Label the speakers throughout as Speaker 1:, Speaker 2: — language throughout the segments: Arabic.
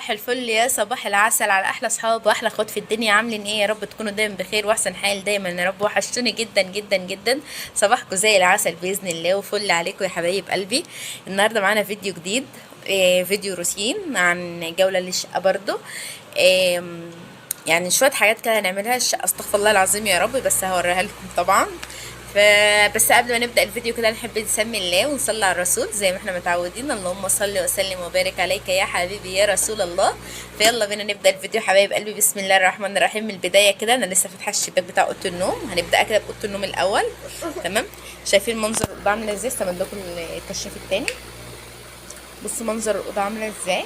Speaker 1: صباح الفل يا صباح العسل على احلى اصحاب واحلى اخوات في الدنيا. عاملين ايه يا رب؟ تكونوا دايما بخير واحسن حال دايما يا رب. وحشتوني جدا جدا جدا. صباحكم زي العسل باذن الله وفل عليكم يا حبايب قلبي. النهارده معانا فيديو جديد، فيديو روتين عن جوله للشقه برضو. يعني شويه حاجات كده هنعملها الشقه، استغفر الله العظيم يا رب، بس هوريها لكم طبعا. فبس قبل ما نبدأ الفيديو كده نحب نسمي الله ونصلي على الرسول زي ما احنا متعودين. اللهم صل وسلم وبارك عليك يا حبيبي يا رسول الله. فيلا بينا نبدأ الفيديو حبايب قلبي. بسم الله الرحمن الرحيم. من البداية كده انا لسه فاتحة الشباك بتاع اوضة النوم، هنبدأ كده بأوضة النوم الأول. تمام. شايفين منظر الأوضة عاملة ازاي؟ استمد لكم الكشاف التاني. بصوا منظر الأوضة عاملة ازاي،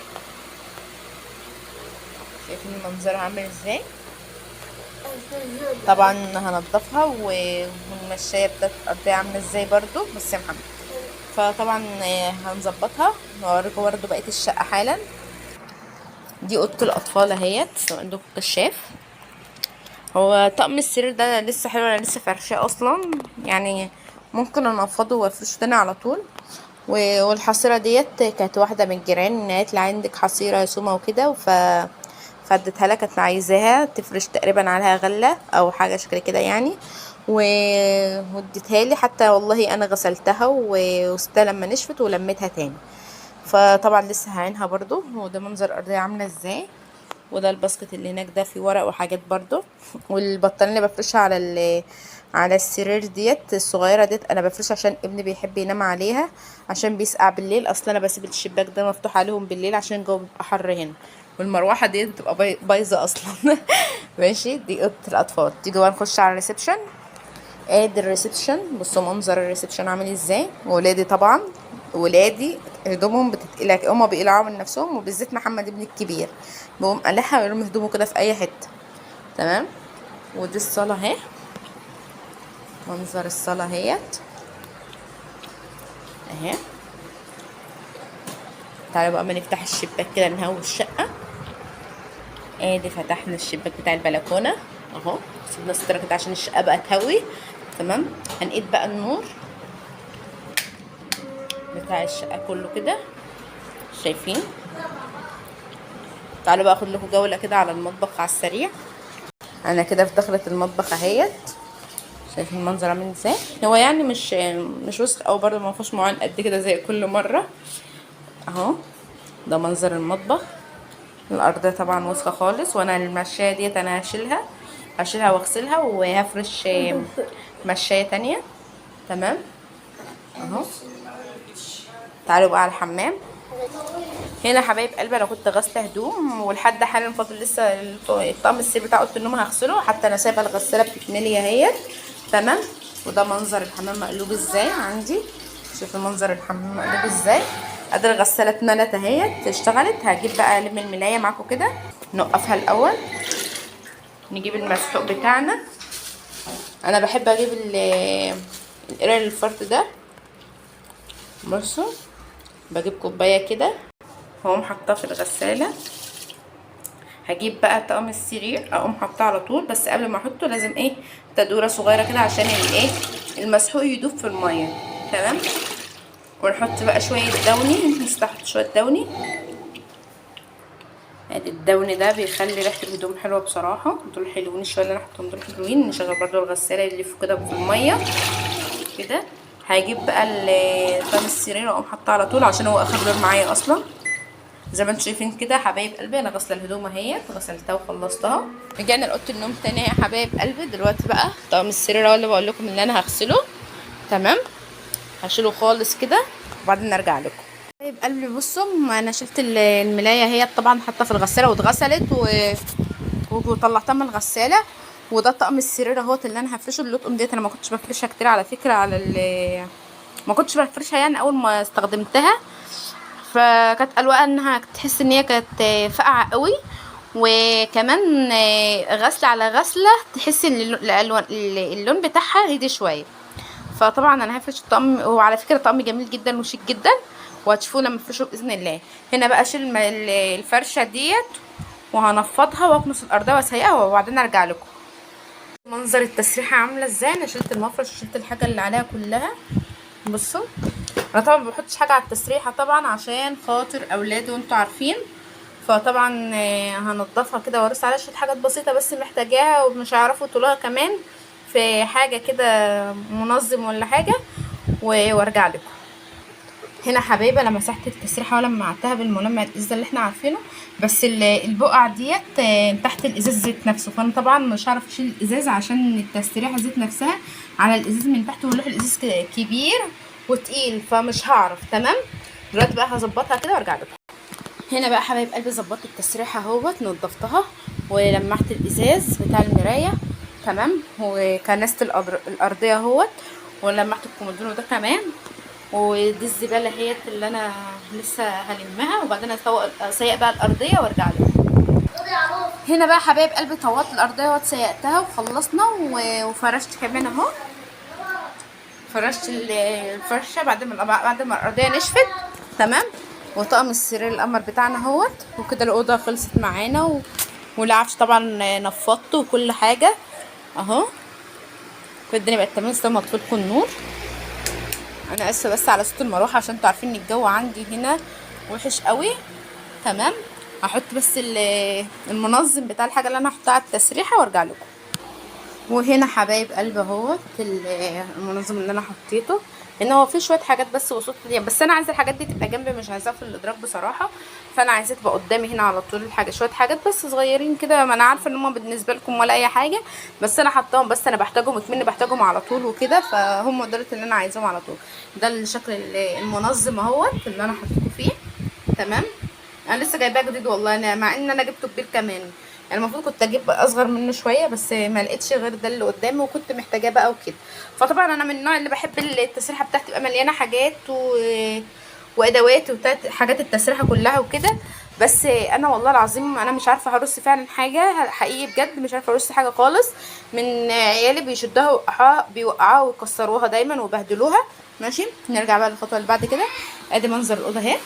Speaker 1: شايفين المنظر عامل ازاي. طبعا هنضفها والمشايه بتاعت الارضيه عامله ازاي برضو، بص يا محمد. فطبعا هنظبطها نوريكم برضو بقيه الشقه حالا. دي اوضه الاطفال اهيت، عندكم كشاف. هو طقم السرير ده لسه حلو، انا لسه فرشاه اصلا، يعني ممكن انفضه وافرشه تاني على طول. والحصيره ديت كانت واحده من الجيران قالت لي عندك حصيره يا سومه وكده، فاديتها لها، كانت عايزاها تفرش تقريبا عليها غله او حاجه شكل كده يعني. واديتها لي حتى، والله انا غسلتها وسبتها لما نشفت ولميتها تاني. فطبعا لسه هعينها برضو. وده منظر الارضيه عامله ازاي. وده الباسكت اللي هناك ده فيه ورق وحاجات برضو. والبطانيه اللي بفرشها على السرير ديت الصغيره ديت انا بفرشها عشان ابني بيحب ينام عليها، عشان بيسقع بالليل. اصلا انا بسيب الشباك ده مفتوح عليهم بالليل عشان الجو بيبقى حر هنا، والمروحه ديت بتبقى بايظه اصلا. ماشي. دي اوضه الاطفال. تيجي بقى نخش على الريسبشن. ادي الريسبشن، بصوا منظر الريسبشن عامل ازاي. ولادي طبعا، ولادي هدومهم بتتقلق، هما بيقلعوا من نفسهم، وبالذات محمد ابني الكبير بيقوم قلعها ويرمي هدومه كده في اي حته. تمام. ودي الصاله اهي، منظر الصاله اهيت اهي. تعالوا بقى ما نفتح الشباك كده نهوي الشقه. ادي فتحنا الشباك بتاع البلكونه اهو، سيبنا ستره كده عشان الشقه بقى تهوي. تمام. هنقيد بقى النور بتاع الشقه كله كده، شايفين. تعالوا بقى اخد لكم جوله كده على المطبخ على السريع. انا كده في دخلة المطبخ اهيت، شايفين المنظر عامل ازاي. هو يعني مش وسخ او برضه ما فيهوش مواعين قد كده زي كل مره اهو. ده منظر المطبخ. الارض طبعا وسخه خالص، وانا المشايه ديت انا هشيلها واغسلها وهفرش مشايه تانية. تمام اهو. تعالوا بقى على الحمام. هنا حبايب قلبي انا كنت غاسله هدوم، ولحد حالا فاضل لسه الطقم السرير بتاع اوضه النوم هغسله، حتى انا سايبه الغساله بتتملي اهيت. تمام. وده منظر الحمام مقلوب ازاي عندي، شوفوا منظر الحمام مقلوب ازاي. ادي الغساله اتملت اهيت اشتغلت. هجيب بقى الم الملايه معاكم كده، نوقفها الاول. نجيب المسحوق بتاعنا. انا بحب اجيب القرار الفرط ده. بصوا، بجيب كوبايه كده هقوم حطاه في الغساله. هجيب بقى طقم السرير اقوم حطاه على طول، بس قبل ما احطه لازم ايه تدوره صغيره كده عشان الايه المسحوق يدوب في الميه. تمام. ونحط بقى شويه دوني، نستحط شويه دوني. ادي الدوني ده بيخلي ريحه الهدوم حلوه بصراحه، دول حلوين شويه اللي انا حطيتهم دول حلوين. نشغل برده الغساله يلف كده في الميه كده. هجيب بقى طقم السرير واقوم حاطاه على طول عشان هو اخر دور معايا اصلا. زي ما انتم شايفين كده حبايب قلبي، انا غسله الهدوم اهي، غسلتها وخلصتها. رجعنا لاوضه النوم تاني يا حبايب قلبي. دلوقتي بقى طقم السرير هو اللي بقول لكم اللي انا هغسله. تمام. هشيله خالص كده وبعدين نرجع لكم. حبايب قلبي بصوا، انا شلت الملايه هي طبعا حاطه في الغساله واتغسلت وطلعتها من الغساله. وده طقم السرير اهوت اللي انا هفرشه. اللطقم ديت انا ما كنتش بفرشها كتير على فكره، ما كنتش بفرشها يعني اول ما استخدمتها، فكانت قلوقه انها تحس ان هي كانت فاقعه قوي. وكمان غسله على غسله تحس ان اللون بتاعها هدي شويه. فطبعا انا هفرش الطقم، وعلى فكره طقم جميل جدا وشيك جدا، وهتشوفوه لما افرشه باذن الله. هنا بقى اشيل الفرشه ديت وهنفضها واكنس الارضيه واسيقها وبعدين ارجع لكم. منظر التسريحه عامله ازاي. انا شلت المفرش وشلت الحاجه اللي عليها كلها. بصوا، انا طبعا ما بحطش حاجه على التسريحه طبعا عشان خاطر اولادي وانتوا عارفين. فطبعا هنضفها كده وارص عليها شويه حاجات بسيطه بس محتاجاها ومش هيعرفوا طولها كمان في حاجه كده منظم ولا حاجه وارجع لكم. هنا حبايبي انا مسحت التسريحه ولمعتها بالملمع الازاز اللي احنا عارفينه، بس البقع ديت تحت الازاز زيت نفسه، فانا طبعا مش هعرف اشيل الازاز عشان التسريحه زيت نفسها على الازاز من تحت، ولوح الازاز كبير وتقيل فمش هعرف. تمام، دلوقتي بقى هظبطها كده وارجع لكم. هنا بقى حبايب قلبي ظبطت التسريحه اهوت، نضفتها ولمعت الازاز بتاع المرايه. تمام، وكنست الارضيه اهوت، ولمعت الكومودينو ده كمان، ودي الزباله اهيت اللي انا لسه هلمها، وبعدين اسيق بقى الارضيه وارجع لكم. هنا بقى حبايب قلبي طوطت الارضيه واتسيقتها وخلصنا وفرشت كمان اهو، فرشت الفرشه بعد ما الارضيه نشفت. تمام، وطقم السرير القمر بتاعنا اهوت، وكده الاوضه خلصت معانا والعفش طبعا نفضته وكل حاجه اهو. كده الدنيا بقت تمام. لسه مطفي لكم النور، انا اسفه بس على صوت المروحه عشان انتوا عارفين ان الجو عندي هنا وحش قوي. تمام، هحط بس المنظم بتاع الحاجه اللي انا هحطها على التسريحه وارجع لكم. وهنا حبايب قلبي اهوت المنظم اللي انا حطيته، ان هو فيه شويه حاجات بس وصوت ليا، بس انا عايزه الحاجات دي تبقى جنبي مش عايزاها في الادراج بصراحه، فانا عايزاها تبقى قدامي هنا على طول. الحاجه شويه حاجات بس صغيرين كده، ما انا عارفه ان هم بالنسبه لكم ولا اي حاجه، بس انا حطاهم بس انا بحتاجهم اكمني بحتاجهم على طول وكده، فهم دول اللي انا عايزاهم على طول. ده الشكل المنظم اهوت اللي انا حطيته فيه. تمام، انا لسه جايباه جديد والله، انا مع ان انا جبته كبير كمان، يعني المفروض كنت اجيب اصغر منه شويه بس ما لقيتش غير ده اللي قدامي وكنت محتاجاه بقى وكده. فطبعا انا من النوع اللي بحب التسريحه بتاعتي تبقى مليانه حاجات وادوات وبتاعت حاجات التسريحه كلها وكده، بس انا والله العظيم انا مش عارفه هرص فعلا حاجه حقيقي بجد، مش عارفه ارص حاجه خالص. من عيالي بيشدوها بيوقعوها ويكسروها دايما وبهدلوها. ماشي، نرجع بقى للخطوه اللي بعد كده. ادي منظر الاوضه اهي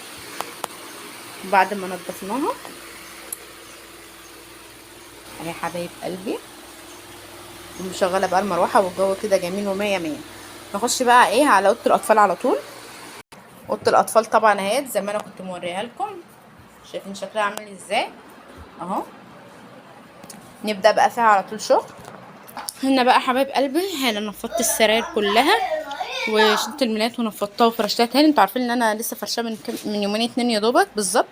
Speaker 1: بعد ما نضفناها اهي حبايب قلبي، ومشغله بقى المروحه والجو كده جميل ومية مية. نخش بقى ايه على اوضه الاطفال على طول. اوضه الاطفال طبعا اهي زي ما انا كنت موريها لكم، شايفين شكلها عامل ازاي اهو. نبدا بقى فيها على طول شغل. هنا بقى حبايب قلبي هنا نفضت السراير كلها وشلت الملايات ونفضتها وفرشتها تاني. انتوا عارفين ان انا لسه فرشاها من يومين اتنين يا دوبك بالظبط،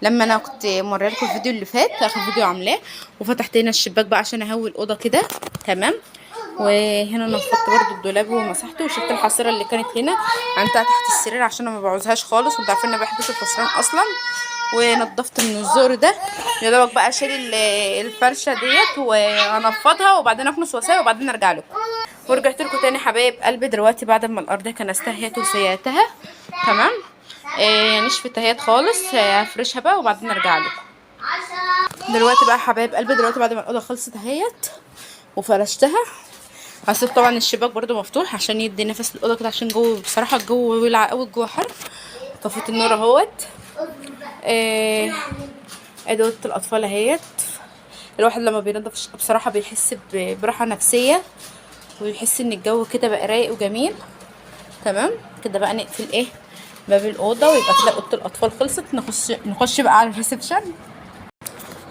Speaker 1: لما انا كنت موريه لكم الفيديو اللي فات اخر فيديو عاملاه. وفتحت هنا الشباك بقى عشان اهوي الاوضه كده. تمام، وهنا نفضت برده الدولاب ومسحته وشلت الحصيره اللي كانت هنا عندها تحت السرير عشان انا ما بعوزهاش خالص، وانتوا عارفين ان ما بحبش الفصلان اصلا. ونضفت من الزور ده يا دوبك بقى اشيل الفرشه ديت وانفضها وبعدين اكنس واسيب وبعدين ارجع لكم. ورجعت لكم تاني حبايب قلبي دلوقتي بعد ما الارضيه كنستها اهيت وسياتها. تمام، نشفت اهيت خالص، هفرشها بقى وبعدين ارجع لكم. دلوقتي بقى حبايب قلبي دلوقتي بعد ما الاوضه خلصت اهيت وفرشتها، هسيب طبعا الشباك برده مفتوح عشان يدي نفس الاوضه كده، عشان جوه بصراحه الجو ولع قوي، الجو حر. طفيت النور اهوت. ادي اوضه الاطفال اهيت. الواحد لما بينضف بصراحه بيحس براحه نفسيه ويحس ان الجو كده بقى رايق وجميل. تمام، كده بقى نقفل ايه باب الاوضه ويبقى كده اوضه الاطفال خلصت. نخش بقى على الريسبشن.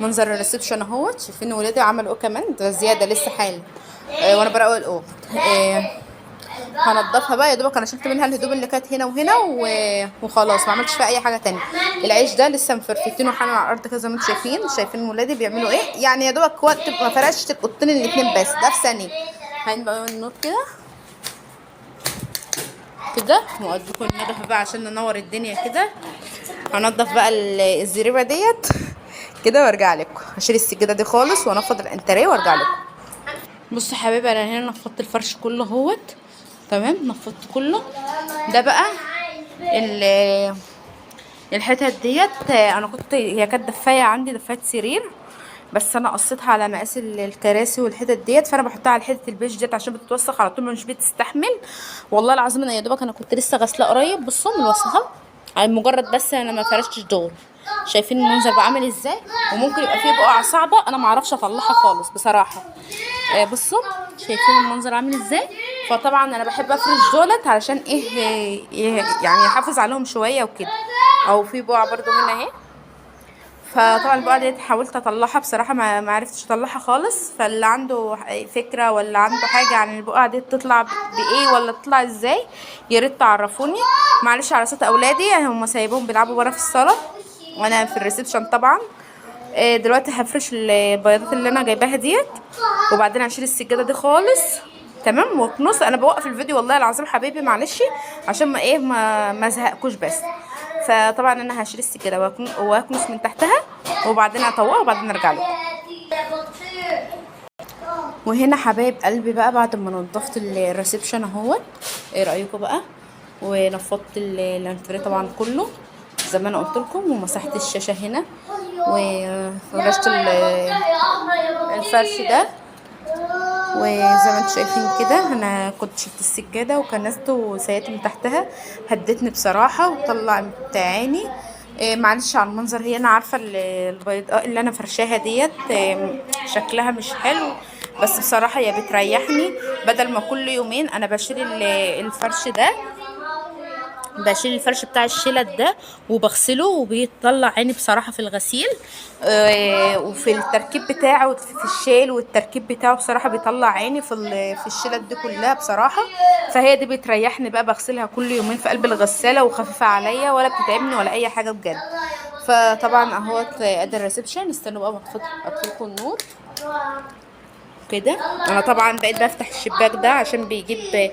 Speaker 1: منظر الريسبشن اهوت، شايفين ولادي عملوا ايه كمان ده زياده لسه حالا وانا بروق الاوضه. هنضفها بقى يا دوبك، انا شلت منها الهدوم اللي كانت هنا وهنا وخلاص ما عملتش فيها اي حاجه تانية. العيش ده لسه مفرفتينه حالا على الارض كده زي ما انتم شايفين ولادي بيعملوا ايه، يعني يا دوبك وقت ما فرشت الاوضتين الاتنين بس ده في ثانيه. هنبقى النور كده كده واديكم النضفه بقى عشان ننور الدنيا كده. هنضف بقى الزريبه ديت كده وارجع لكم. هشيل السجاده دي خالص وانفض الانتريه وارجع لكم. بصوا يا حبايبي انا هنا نفضت الفرش كله اهوت. تمام، نفضت كله. ده بقى الحتت ديت انا كنت هي كانت دفايه عندي دفايه سرير، بس انا قصيتها على مقاس الكراسي والحتت ديت، فانا بحطها على حته البيج ديت عشان بتتوسخ على طول مش بتستحمل. والله العظيم انا يا دوبك انا كنت لسه غسلاه قريب، بصوا ملوسخه على مجرد بس انا ما فرشتش دور. شايفين المنظر بقى عامل ازاي، وممكن يبقى فيه بقعه صعبه انا ما اعرفش اطلعها خالص بصراحه. بصوا شايفين المنظر عامل ازاي. فطبعا انا بحب افرش دولت علشان يعني يحافظ عليهم شويه وكده، او في بقعه برده هنا اهي. فطبعا البقعه ديت حاولت اطلعها بصراحه، ما عرفتش اطلعها خالص. فاللي عنده فكره ولا عنده حاجه عن البقعه ديت تطلع بايه ولا تطلع ازاي، يا ريت تعرفوني. معلش على صوت اولادي، يعني هم سايبهم بيلعبوا بره في الصاله وانا في الريسبشن طبعا. دلوقتي هفرش البياضات اللي انا جايباها ديت، وبعدين هشيل السجاده دي خالص تمام واكنس. انا بوقف الفيديو والله العظيم حبيبي معلش، عشان ما ايه ما ازهقكوش بس. فطبعا انا هشيل السجاده واكنس من تحتها، وبعدين اطوقها وبعدين ارجع لكم. وهنا حبايب قلبي بقى بعد ما نضفت الريسبشن اهوت، ايه رايكم بقى؟ ونفضت الانتريه طبعا كله زي ما انا قلت لكم، ومسحت الشاشه هنا وفرشت الفرش ده. وزي ما انتم شايفين كده انا كنت شلت السجاده وكنست وسيت من تحتها، هدتني بصراحه وطلع بتاعاني. معلش على المنظر، هي انا عارفه البيضاء اللي انا فرشاها ديت شكلها مش حلو، بس بصراحه هي بتريحني. بدل ما كل يومين انا بشيل الفرش ده، بشيل الفرش بتاع الشلت ده وبغسله وبيطلع عيني بصراحه في الغسيل. وفي التركيب بتاعه في الشيل والتركيب بتاعه بصراحه بيطلع عيني في الشلت دي كلها بصراحه. فهي دي بتريحني بقى، بغسلها كل يومين في قلب الغساله وخفيفه عليا ولا بتتعبني ولا اي حاجه بجد. فطبعا اهوت ادي الريسبشن. استنوا بقى اطفي لكم النور كده. انا طبعا بقيت بفتح الشباك ده عشان بيجيب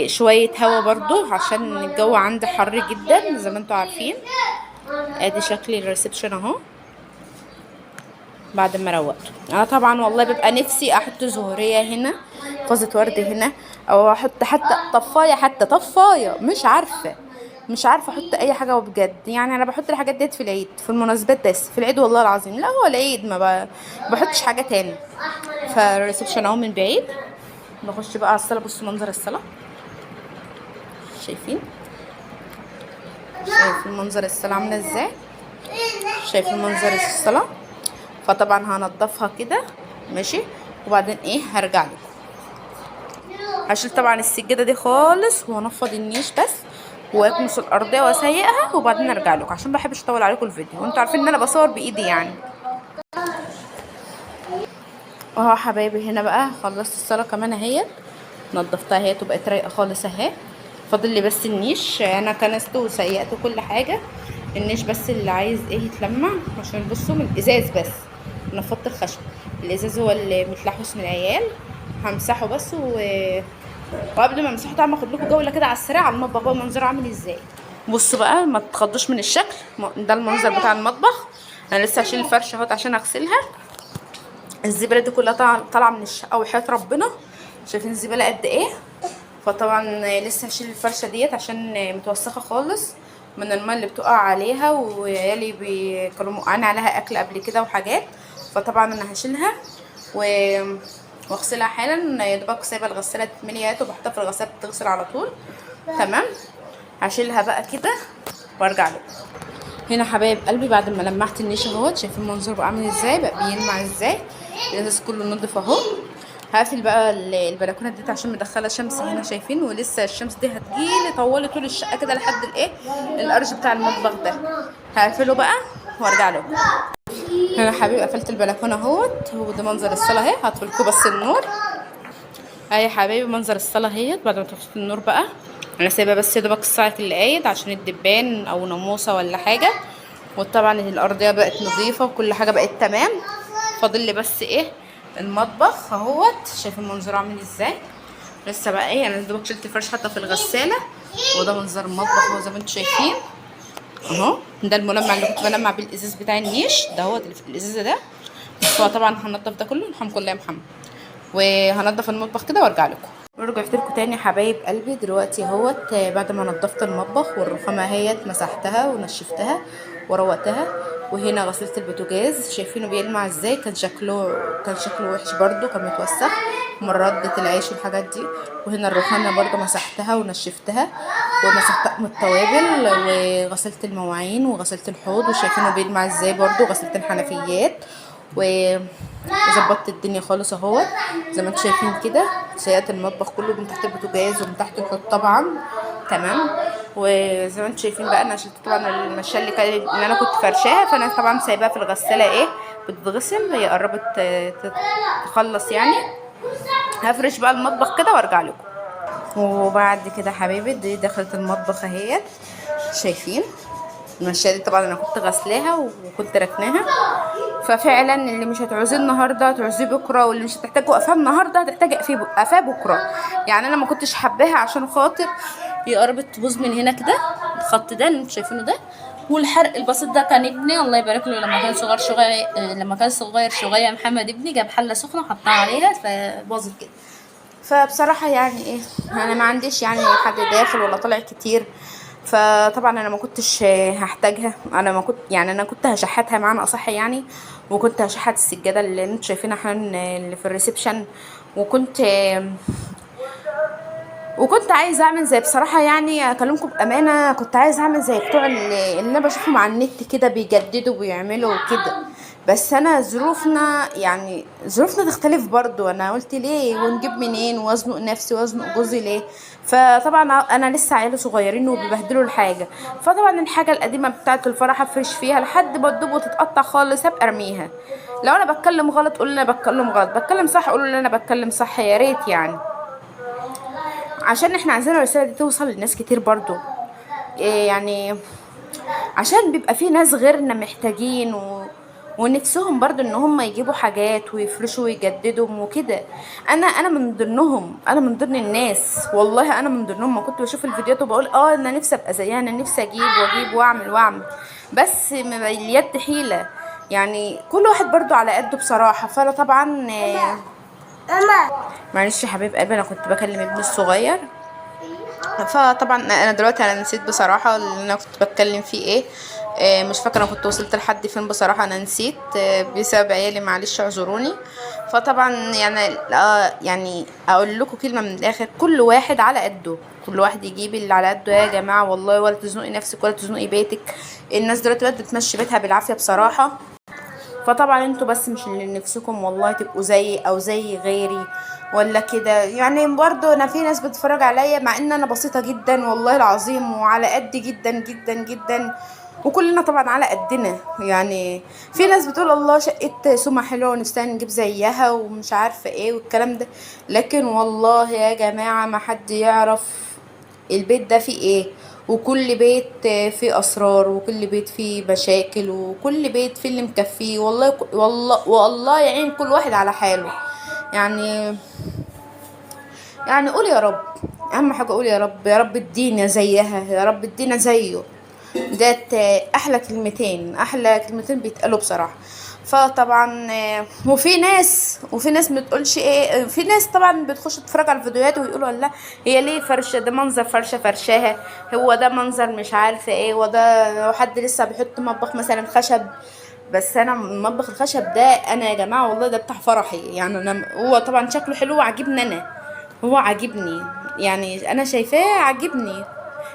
Speaker 1: شويه هوا برضو، عشان الجو عندي حر جدا زي ما انتوا عارفين. ادي شكل الريسبشن اهو بعد ما روقته. انا طبعا والله ببقى نفسي احط زهريه هنا، فازه ورد هنا، او احط حتى طفايه، حتى طفايه مش عارفه احط اي حاجه بجد. يعني انا بحط الحاجات ديت في العيد، في المناسبات بس في العيد والله العظيم. لا هو العيد ما بحطش حاجه تاني. فالريسبشن اهو من بعيد. نخش بقى على الصاله. بصوا منظر الصاله، شايفين منظر الصاله عامله ازاي؟ شايفين منظر الصاله؟ فطبعا هنضفها كده ماشي، وبعدين ايه هرجع لكم. هشيل طبعا السجاده دي خالص وهنفض النيش بس واكنس الارضيه واسيقها، وبعدين ارجع لكم عشان ما بحبش اطول عليكم الفيديو، وانتوا عارفين ان انا بصور بايدي يعني. اهو حبايبي هنا بقى خلصت الصاله كمان اهيت، نضفتها اهيت وبقت رايقه خالص اهي. فاضل لي بس النيش، انا كنسته وسيقت كل حاجه. النيش بس اللي عايز ايه يتلمع، عشان بصوا من الازاز بس نفضت الخشب. الازاز هو اللي متلحوس من العيال، همسحه بس وقبل ما امسحه طبعا اخد لكم جوله كده على السريع على المطبخ بقى منظره عامل ازاي. بصوا بقى ما تتخضوش من الشكل، ده المنظر بتاع المطبخ. انا لسه هشيل الفرشه اهوت عشان اغسلها. الزباله دي كلها طالعه من الشقه وحياه ربنا، شايفين الزباله قد ايه. فطبعا لسه هشيل الفرشه ديت عشان متوسخه خالص من الماء اللي بتقع عليها، وعيالي كانوا موقعين عليها اكل قبل كده وحاجات. فطبعا انا هشيلها واغسلها حالا. يا دوبك سايبه الغساله تتملي وبحطها في الغساله بتغسل على طول تمام. هشيلها بقى كده وارجع لكم. هنا حبايب قلبي بعد ما لمعت النيش اهوت، شايفين المنظر بقى عامل ازاي، بقى بيلمع ازاي، الازاز كله نضف اهو. هقفل بقى البلكونه دي عشان مدخله شمس هنا شايفين، ولسه الشمس دي هتجيلي طولي طول الشقه كده لحد الايه الارش بتاع المطبخ ده. هقفله بقى وارجع لكم. هنا حبيبي قفلت البلكونه اهوت، وده منظر الصاله اهي. هطفي لكم بس النور اهي يا حبايبي. منظر الصاله اهيت بعد ما طفيت النور بقى. انا سايبه بس يا دوبك الساعه اللي قايد عشان الدبان او ناموسه ولا حاجه. وطبعا الارضيه بقت نظيفه وكل حاجه بقت تمام. فاضل لي بس ايه المطبخ اهوت، شايف المنظر عامل ازاي. لسه بقى ايه، انا دوبك شلت الفرش حتى في الغساله، وده منظر المطبخ اهو زي ما انتم شايفين اهو. ده الملمع اللي كنت بلمع بيه الازاز بتاع النيش ده، هو اللي في الازازه ده. فطبعا هنضف ده كله الحمد لله يا محمد، وهنضف المطبخ كده وارجع لكم. ورجعت لكم تاني يا حبايب قلبي. دلوقتي اهوت بعد ما نضفت المطبخ والرخامه اهيت مسحتها ونشفتها وروقتها. وهنا غسلت البوتاجاز، شايفينه بيلمع ازاي. كان شكله وحش برده، كان متوسخ من ردة العيش والحاجات دي. وهنا الرخامه برده مسحتها ونشفتها ومسحت من التوابل، وغسلت المواعين وغسلت الحوض، وشايفينه بيلمع ازاي برده. غسلت الحنفيات وظبطت الدنيا خالص اهوت زي ما انتم شايفين كده. سيقت المطبخ كله من تحت البوتاجاز ومن تحت الحوض طبعا تمام. وزي ما انتم شايفين بقى انا شلت طبعا المشاه اللي انا كنت فرشاها، فانا طبعا سايباها في الغساله ايه بتتغسل، هي قربت تخلص يعني. هفرش بقى المطبخ كده وارجع لكم. وبعد كده حبايبي دي دخلت المطبخ اهيت، شايفين المشاه دي طبعا انا كنت غسلاها وكنت ركناها. ففعلا اللي مش هتعوزيه النهارده هتعوزيه بكره، واللي مش هتحتاجه قفاه النهارده هتحتاجي قفاه بكره. يعني انا ما كنتش حباها عشان خاطر هي قربت تبوظ من هنا كده، الخط ده اللي انتوا شايفينه ده. والحرق البسيط ده كان ابني الله يبارك له لما كان صغير شويه، محمد ابني جاب حله سخنه وحطها عليها فباظت كده. فبصراحه يعني ايه، انا ما عنديش يعني حد داخل ولا طالع كتير، فطبعا انا ما كنتش هحتاجها. انا ما كنت يعني انا كنت هشحتها معانا اصح يعني، وكنت هشحت السجاده اللي انتوا شايفينها احنا اللي في الريسبشن، وكنت عايزه اعمل زي بصراحه يعني اكلمكم بامانه، كنت عايزه اعمل زي بتوع اللي انا بشوفهم على النت كده بيجددوا وبيعملوا كده. بس انا ظروفنا تختلف برضو. انا قلت ليه ونجيب منين وازنق نفسي وازنق جوزي ليه؟ فطبعا انا لسه عيال صغيرين وبيبهدلوا الحاجه، فطبعا الحاجه القديمه بتاعه الفرح افرش فيها لحد ما تدوب وتتقطع خالص هبقى ارميها. لو انا بتكلم غلط قولوا انا بتكلم غلط، بتكلم صح قولوا ان انا بتكلم صح، يا ريت يعني، عشان احنا عايزين الرساله دي توصل لناس كتير برضو. إيه يعني، عشان بيبقى في ناس غيرنا محتاجين ونفسهم برضو ان هم يجيبوا حاجات ويفرشوا ويجددوا وكده. انا من ضمنهم، انا من ضمن الناس والله، انا من ضمنهم. ما كنت بشوف الفيديوهات وبقول انا نفسي ابقى زيها، انا نفسي اجيب واجيب واعمل، بس اليد حيله يعني، كل واحد برضو على قده بصراحه. فانا طبعا معلش يا حبيب قلبي انا كنت بكلم ابني الصغير. فطبعا انا دلوقتي انا نسيت بصراحه اللي انا كنت بتكلم فيه ايه. مش فاكره انا كنت وصلت لحد فين بصراحه، انا نسيت بسبب عيالي، معلش اعذروني. فطبعا يعني اقول لكم كلمه من الاخر، كل واحد على قده، كل واحد يجيب اللي على قده يا جماعه والله، ولا تزنقي نفسك ولا تزنقي بيتك. الناس دلوقتي بقت بتمشي بيتها بالعافيه بصراحه. فطبعا انتوا بس مش اللي نفسكم والله تبقوا زي او زي غيري ولا كده يعني. برضو انا في ناس بتتفرج عليا مع ان انا بسيطة جدا والله العظيم، وعلى قد جدا جدا جدا، وكلنا طبعا على قدنا يعني. في ناس بتقول الله شقة سما حلوة ونفسها نجيب زيها ومش عارفة ايه والكلام ده، لكن والله يا جماعة ما حد يعرف البيت ده فيه ايه. وكل بيت فيه اسرار، وكل بيت فيه مشاكل، وكل بيت فيه اللي مكفيه والله. والله يعين كل واحد على حاله يعني. يعني قول يا رب، اهم حاجه قول يا رب، يا رب ادينا زيها، يا رب ادينا زيه. ديت احلى كلمتين، احلى كلمتين بيتقالوا بصراحه. فطبعا وفي ناس ما بتقولش ايه، في ناس طبعا بتخش تتفرج على الفيديوهات ويقولوا لا هي ليه فرشه، ده منظر فرشه فرشاها، هو ده منظر مش عارفه ايه، وده لو حد لسه بيحط مطبخ مثلا خشب. بس انا مطبخ الخشب ده انا يا جماعه والله ده بتاع فرحي يعني. هو طبعا شكله حلو وعاجبني انا، هو عاجبني يعني، انا شايفاه عاجبني.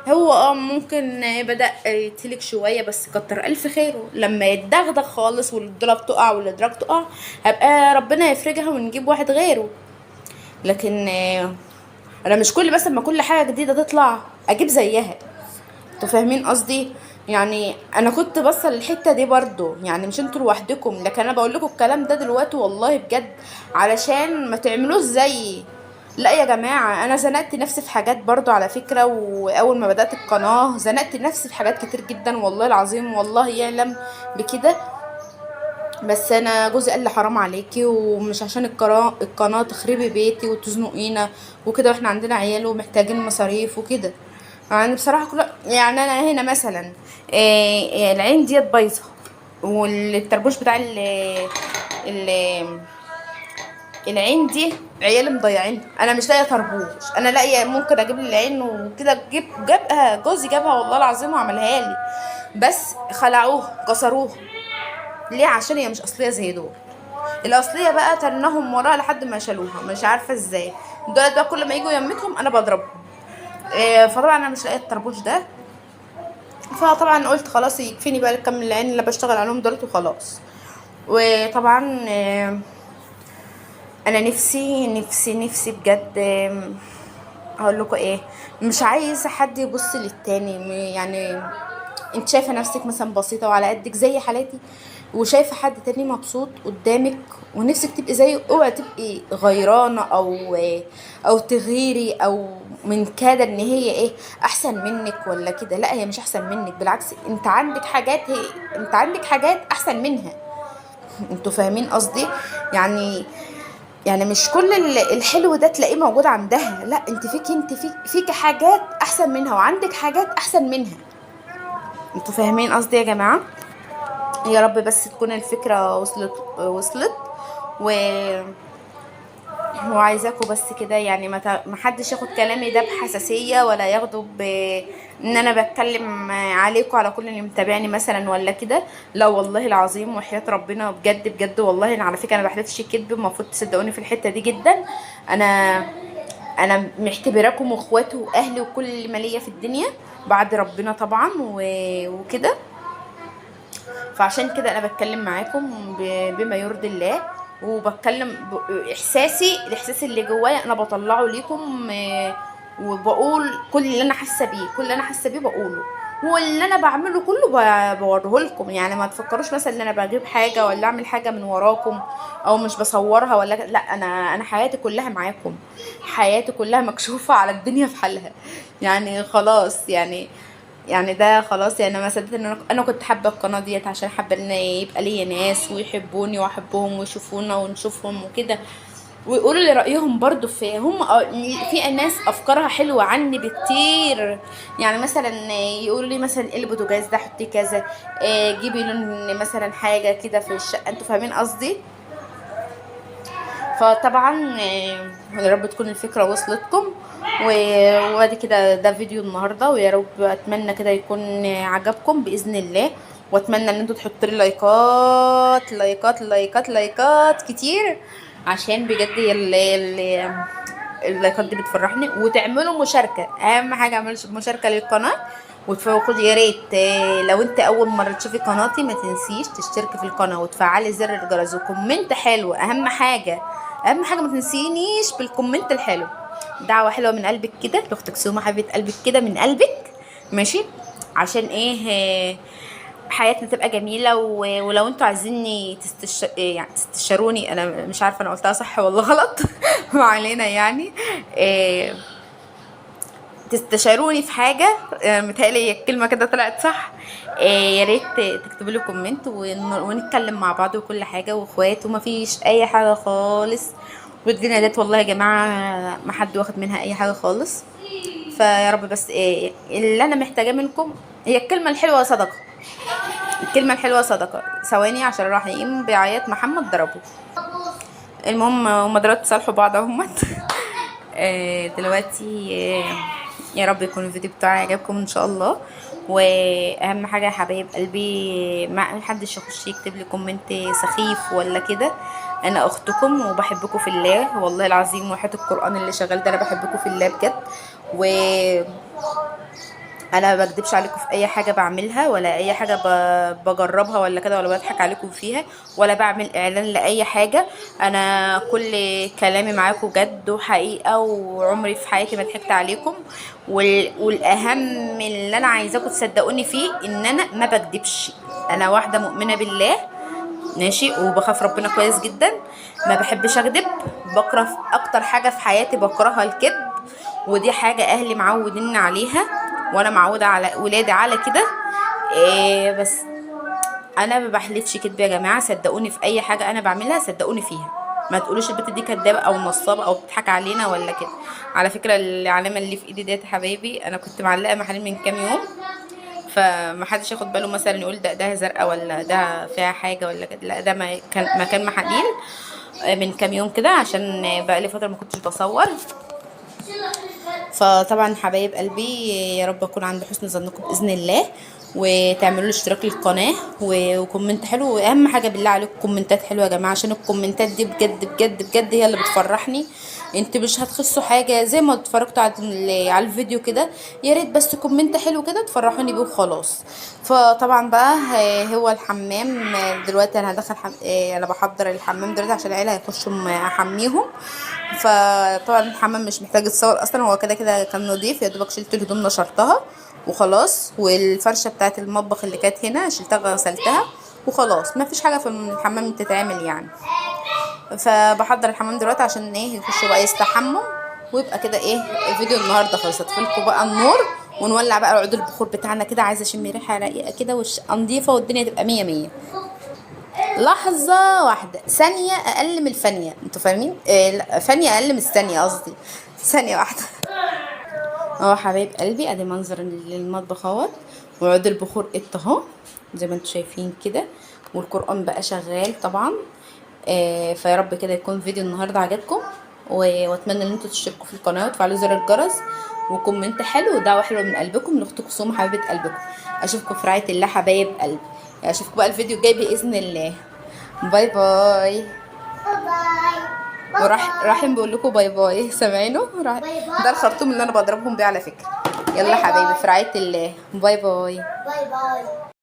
Speaker 1: هو ممكن بدأ يتهلك شوية، بس كتر ألف خيره. لما يتدغدغ خالص والدولاب تقع والإدراج تقع هبقى ربنا يفرجها ونجيب واحد غيره. لكن أنا مش بس لما كل حاجة جديدة تطلع أجيب زيها. انتوا فاهمين قصدي يعني؟ انا كنت بصل الحته دي برضو يعني، مش انتوا لوحدكم، لكن انا بقول لكم الكلام ده دلوقتي والله بجد علشان ما تعملوش زيي. لا يا جماعه، انا زنقت نفسي في حاجات برضو على فكره، واول ما بدات القناه زنقت نفسي في حاجات كتير جدا والله العظيم، والله يعلم بكده. بس انا جوزي قال لي حرام عليكي، ومش عشان القناه تخربي بيتي وتزنقينا وكده، واحنا عندنا عيال ومحتاجين مصاريف وكده. يعني بصراحه يعني انا هنا مثلا العين ديت بايظه، والتربوش بتاع ال العين دي عيالي مضيعين، انا مش لاقيه طربوش، انا لاقيه ممكن اجيب لي العين وكده، جابها جوزي، جابها والله العظيم وعملها لي، بس خلعوها كسروها. ليه؟ عشان هي مش اصليه زي دول. الاصليه بقى تنهم وراها لحد ما شالوها، مش عارفه ازاي. دول بقى كل ما يجوا يمتهم انا بضربهم. فطبعا انا مش لاقيه الطربوش ده، فطبعا قلت خلاص يكفيني بقى الكم العين اللي بشتغل عليهم دولت وخلاص. وطبعا انا نفسي بجد هقول لكم ايه، مش عايزه حد يبص للتاني. يعني انت شايفه نفسك مثلا بسيطه وعلى قدك زي حالاتي، وشايفه حد تاني مبسوط قدامك ونفسك تبقي زيه، اوعي تبقي غيرانه او تغيري او من كده ان هي ايه احسن منك ولا كده. لا، هي مش احسن منك، بالعكس انت عندك حاجات، انت عندك حاجات احسن منها. انتوا فاهمين قصدي؟ يعني يعني مش كل الحلو ده تلاقيه موجود عندها، لا، انت فيك حاجات احسن منها وعندك حاجات احسن منها. انتوا فاهمين قصدي يا جماعه؟ يا رب بس تكون الفكره وصلت و وعايزاكوا بس كده، يعني ما حدش ياخد كلامي ده بحساسيه، ولا ياخده ان انا بتكلم عليكم على كل اللي متابعني مثلا ولا كده. لا والله العظيم وحياة ربنا بجد بجد والله، على فكره انا بحلفش كدب، المفروض تصدقوني في الحته دي جدا. انا انا محتبراكم اخواتي واهلي وكل ما ليا في الدنيا بعد ربنا طبعا وكده. فعشان كده انا بتكلم معاكم بما يرضي الله، وبتكلم الاحساس اللي جوايا انا بطلعه ليكم. وبقول كل اللي انا حاسه بيه، كل اللي انا حاسه بيه بقوله، واللي انا بعمله كله بوريه لكم. يعني ما تفكروش مثلا ان انا بجيب حاجه ولا اعمل حاجه من وراكم، او مش بصورها ولا لا، انا حياتي كلها معاكم، حياتي كلها مكشوفه على الدنيا في حالها. يعني خلاص، يعني ده خلاص. يعني انا ما صدقت ان انا كنت حابه القناه ديت عشان حابه ان يبقى ليا ناس ويحبوني واحبهم ويشوفونا ونشوفهم وكده، ويقولوا لي رايهم برضو في هم. في ناس افكارها حلوه عني بكتير. يعني مثلا يقولوا لي مثلا ايه البوتاجاز ده، حطي كذا، جيبي لون مثلا حاجه كده في الشقه. انتوا فاهمين قصدي؟ فطبعا يا رب تكون الفكرة وصلتكم. وادي كده ده فيديو النهاردة، ويا رب اتمنى كده يكون عجبكم بإذن الله. واتمنى ان انتوا تحطوا لي لايكات لايكات لايكات لايكات كتير، عشان بجد اللايكات دي بتفرحني. وتعملوا مشاركة، اهم حاجة اعملوا مشاركة للقناة وتفوقوا. يا ريت لو انت اول مرة تشوفي قناتي ما تنسيش تشتركي في القناة وتفعلي زر الجرس وكومنت حلو. اهم حاجة، اهم حاجة ما تنسينيش بالكومنت الحلو. دعوة حلوة من قلبك كده لاختك سوما حبيبة قلبك كده من قلبك، ماشي؟ عشان ايه؟ حياتنا تبقى جميلة. ولو انتوا عايزيني يعني تستشاروني، انا مش عارفة انا قلتها صح ولا غلط ما علينا يعني. إيه، تستشاروني في حاجة، متهيألي هي الكلمة كده طلعت صح. يا ريت تكتبوا لي كومنت ونتكلم مع بعض وكل حاجة، واخوات وما فيش اي حاجة خالص. والدنيا ديت والله يا جماعة ما حد واخد منها اي حاجة خالص. فيا رب بس اللي انا محتاجاه منكم هي الكلمة الحلوة صدقة. الكلمة الحلوة صدقة. ثواني عشان راح يقيم بعيات محمد ضربه. المهم هما دلوقتي صالحوا بعض اهمت. دلوقتي يا رب يكون الفيديو بتاعي عجبكم ان شاء الله. واهم حاجه يا حبايب قلبي، ما حدش يخش يكتب لي كومنت سخيف ولا كده. انا اختكم وبحبكم في الله والله العظيم، وحياة القران اللي شغال ده انا بحبكم في الله بجد. و انا ما بكدبش عليكم في اي حاجه بعملها، ولا اي حاجه بجربها ولا كده، ولا بضحك عليكم فيها، ولا بعمل اعلان لاي حاجه. انا كل كلامي معاكم جد وحقيقه، وعمري في حياتي ما ضحكت عليكم. والاهم اللي انا عايزاكم تصدقوني فيه ان انا ما بكدبش. انا واحده مؤمنه بالله، ماشي، وبخاف ربنا كويس جدا. ما بحبش اكذب، بكره اكتر حاجه في حياتي بكرهها الكذب. ودي حاجه اهلي معودين عليها، وانا معوده على ولادي على كده. بس انا ما بحلفش كذب يا جماعه. صدقوني في اي حاجه انا بعملها، صدقوني فيها. ما تقولوش البنت دي كدابه او نصابه او بتضحك علينا ولا كده. على فكره العلامه اللي في ايدي ديت يا حبايبي انا كنت معلقه محل من كام يوم، فمحدش ياخد باله مثلا يقول ده زرقاء ولا ده فيها حاجه ولا كده. لا، ده مكان محاليل من كام يوم كده، عشان بقى لي فتره ما كنتش بصور. فطبعا حبايب قلبي يا رب اكون عند حسن ظنكم باذن الله، وتعملوا لي اشتراك للقناه وكومنت حلو. واهم حاجه بالله عليكم كومنتات حلوه يا جماعه، عشان الكومنتات دي بجد بجد بجد هي اللي بتفرحني. انتوا مش هتخسوا حاجه زي ما اتفرجتوا على الفيديو كده. يا ريت بس كومنت حلو كده تفرحوني بيه وخلاص. فطبعا بقى هو الحمام دلوقتي انا هدخل انا بحضر الحمام دلوقتي عشان العيله هيخشوا احميهم. فطبعا الحمام مش محتاج يتصور اصلا، هو كده كده كان نضيف، يا دوبك شلت الهدوم نشرتها وخلاص. والفرشه بتاعه المطبخ اللي كانت هنا شلتها غسلتها وخلاص، ما فيش حاجه في الحمام تتعمل يعني. فبحضر الحمام دلوقتي عشان ايه يخشوا بقى يستحموا، ويبقى كده ايه فيديو النهارده خلصت. لكم بقى النور ونولع بقى عود البخور بتاعنا كده، عايزه اشم ريحه رقيقه كده نضيفه والدنيا تبقى مية مية. لحظة واحدة، ثانية أقل من الثانية، انتوا فاهمين؟ لا، ثانية أقل من الثانية قصدي، ثانية واحدة. اهو حبايب قلبي ادي منظر للمطبخ اهوت، وعود البخور اهو زي ما انتوا شايفين كده، والقرآن بقى شغال طبعا. فيا رب كده يكون فيديو النهارده عجبكم، واتمنى ان انتوا تشتركوا في القناه وتفعلوا زر الجرس وكومنت حلو ودعوه حلوه من قلبكم لاختكم سومه حبيبه قلبكم. اشوفكم في رعايه الله حبايب قلبي، اشوفكم بقى الفيديو الجاي باذن الله. باي باي. رايحين بقول لكم باي باي، سامعينه؟ ده الخرطوم اللي انا بضربهم بيه على فكره. يلا حبايبي في رعايه الله، باي باي. باي باي.